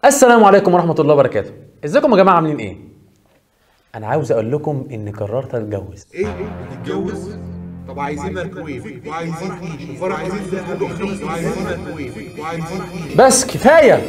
السلام عليكم ورحمة الله وبركاته. ازيكم يا جماعة، عاملين ايه؟ أنا عاوز أقول لكم إني قررت أتجوز. ايه تتجوز؟ طب عايزين ميكروويف وعايزين ايد وعايزين ذهب وعايزين ميكروويف وعايزين ايد. بس كفاية.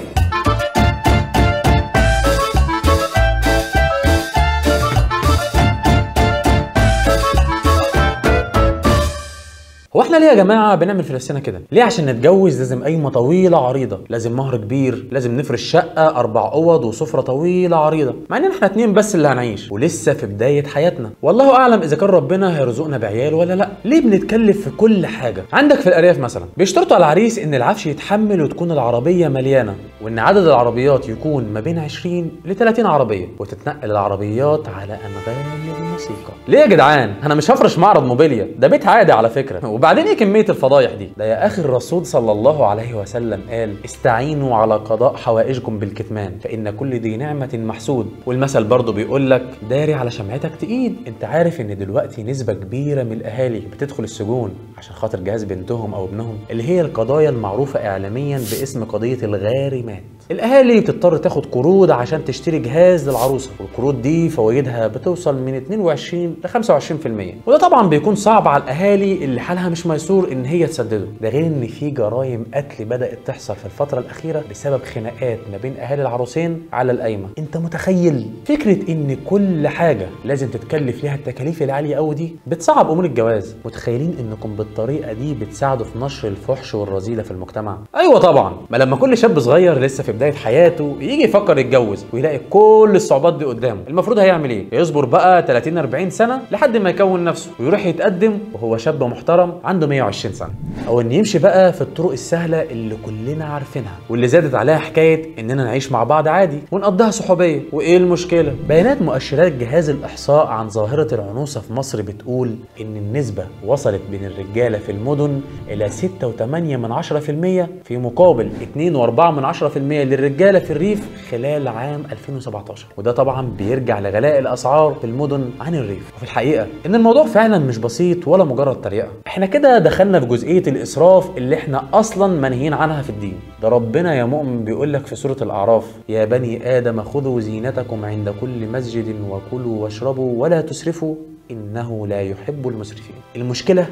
هو احنا ليه يا جماعه بنعمل في نفسنا كده؟ ليه عشان نتجوز لازم قايمه طويله عريضه، لازم مهر كبير، لازم نفرش شقه 4 اوض وسفره طويله عريضه، مع ان احنا 2 بس اللي هنعيش ولسه في بدايه حياتنا، والله اعلم اذا كان ربنا هيرزقنا بعيال ولا لا. ليه بنتكلف في كل حاجه؟ عندك في الارياف مثلا بيشترطوا على العريس ان العفش يتحمل وتكون العربيه مليانه، وان عدد العربيات يكون ما بين 20 ل 30 عربيه، وتتنقل العربيات على انغام الموسيقى. ليه يا جدعان؟ انا مش هفرش معرض موبيليا، ده بيت عادي على فكره. وبعدين ايه كميه الفضايح دي؟ ده يا اخي الرسول صلى الله عليه وسلم قال: استعينوا على قضاء حوائجكم بالكتمان فان كل ذي نعمه محسود. والمثل برضه بيقول لك: داري على شمعتك تقيد. انت عارف ان دلوقتي نسبه كبيره من الاهالي بتدخل السجون عشان خاطر جهاز بنتهم او ابنهم، اللي هي القضايا المعروفه اعلاميا باسم قضيه الغارمات. الاهالي بتضطر تاخد قروض عشان تشتري جهاز للعروسه، والقروض دي فوائدها بتوصل من 22 ل 25%، وده طبعا بيكون صعب على الاهالي اللي حالها مش ميسور ان هي تسدده. ده غير ان في جرائم قتل بدات تحصل في الفتره الاخيره بسبب خناقات ما بين اهالي العروسين على القايمه. انت متخيل فكره ان كل حاجه لازم تتكلف ليها التكاليف العاليه قوي دي؟ بتصعب امور الجواز. متخيلين انكم بالطريقه دي بتساعدوا في نشر الفحش والرذيله في المجتمع؟ ايوه طبعا. ما لما كل شاب صغير لسه في بدايه حياته يجي يفكر يتجوز ويلاقي كل الصعوبات دي قدامه، المفروض هيعمل ايه؟ يصبر بقى 30 40 سنه لحد ما يكون نفسه ويروح يتقدم وهو شاب محترم عنده 120 سنه، او ان يمشي بقى في الطرق السهله اللي كلنا عارفينها واللي زادت عليها حكايه اننا نعيش مع بعض عادي ونقضيها صحوبيه. وايه المشكله؟ بيانات مؤشرات جهاز الاحصاء عن ظاهره العنوسه في مصر بتقول ان النسبه وصلت بين الرجاله في المدن الى 6.8% في مقابل 2.4% للرجاله في الريف خلال عام 2017. وده طبعا بيرجع لغلاء الاسعار في المدن عن الريف. وفي الحقيقه ان الموضوع فعلا مش بسيط ولا مجرد طريقه. احنا كده دخلنا في جزئيه الاسراف اللي احنا اصلا منهيين عنها في الدين. ده ربنا يا مؤمن بيقول لك في سوره الاعراف: يا بني ادم خذوا زينتكم عند كل مسجد وكلوا واشربوا ولا تسرفوا انه لا يحب المسرفين. المشكله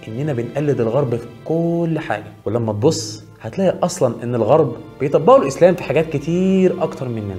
اننا بنقلد الغرب في كل حاجه، ولما تبص هتلاقي اصلا ان الغرب بيطبقوا الاسلام في حاجات كتير اكتر مننا.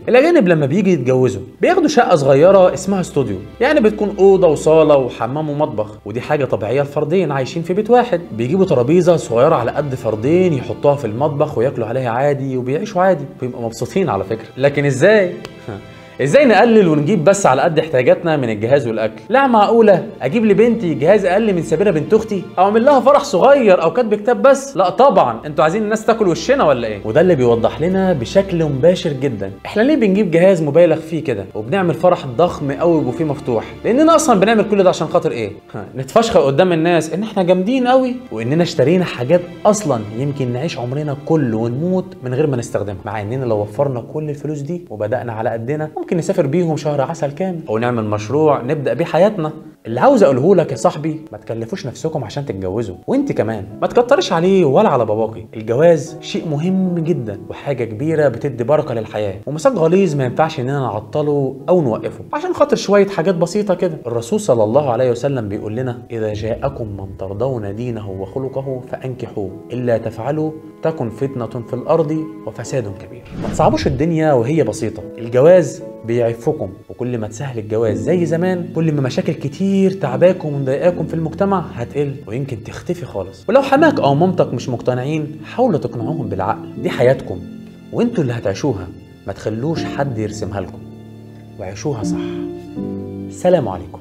الاجانب لما بيجي يتجوزوا بياخدوا شقه صغيره اسمها استوديو، يعني بتكون اوضه وصاله وحمام ومطبخ، ودي حاجه طبيعيه لفردين عايشين في بيت واحد. بيجيبوا ترابيزه صغيره على قد فردين يحطوها في المطبخ وياكلوا عليها عادي وبيعيشوا عادي ويبقوا مبسوطين على فكره. لكن ازاي نقلل ونجيب بس على قد احتياجاتنا من الجهاز والاكل؟ لا معقوله اجيب لبنتي جهاز اقل من سميره بنت اختي، او اعمل لها فرح صغير او كاتب كتاب بس؟ لا طبعا. انتوا عايزين الناس تاكل وشنا ولا ايه؟ وده اللي بيوضح لنا بشكل مباشر جدا احنا ليه بنجيب جهاز مبالغ فيه كده وبنعمل فرح ضخم قوي وبوفيه مفتوح. لاننا اصلا بنعمل كل ده عشان خاطر ايه؟ نتفشخر قدام الناس ان احنا جامدين قوي، واننا اشترينا حاجات اصلا يمكن نعيش عمرنا كله ونموت من غير ما نستخدمها. مع اننا لو وفرنا كل الفلوس دي وبدانا على قدنا ممكن نسافر بيهم شهر عسل كامل، او نعمل مشروع نبدا بيه حياتنا. اللي عاوز اقوله لك يا صاحبي: ما تكلفوش نفسكم عشان تتجوزوا، وانت كمان ما تكترش عليه ولا على باباكي. الجواز شيء مهم جدا وحاجه كبيره بتدي بركه للحياه، ومساج غليظ ما ينفعش اننا نعطله او نوقفه عشان خاطر شويه حاجات بسيطه كده. الرسول صلى الله عليه وسلم بيقول لنا: اذا جاءكم من ترضون دينه وخلقه فانكحوه الا تفعلوا تكن فتنه في الارض وفساد كبير. ما تصعبوش الدنيا وهي بسيطه. الجواز بيعفكم، وكل ما تسهل الجواز زي زمان كل ما مشاكل كتير تعباكم ومضايقاكم في المجتمع هتقل ويمكن تختفي خالص. ولو حماك او مامتك مش مقتنعين حاولوا تقنعوهم بالعقل، دي حياتكم وانتوا اللي هتعيشوها، ما تخلوش حد يرسمها لكم وعيشوها صح. سلام عليكم.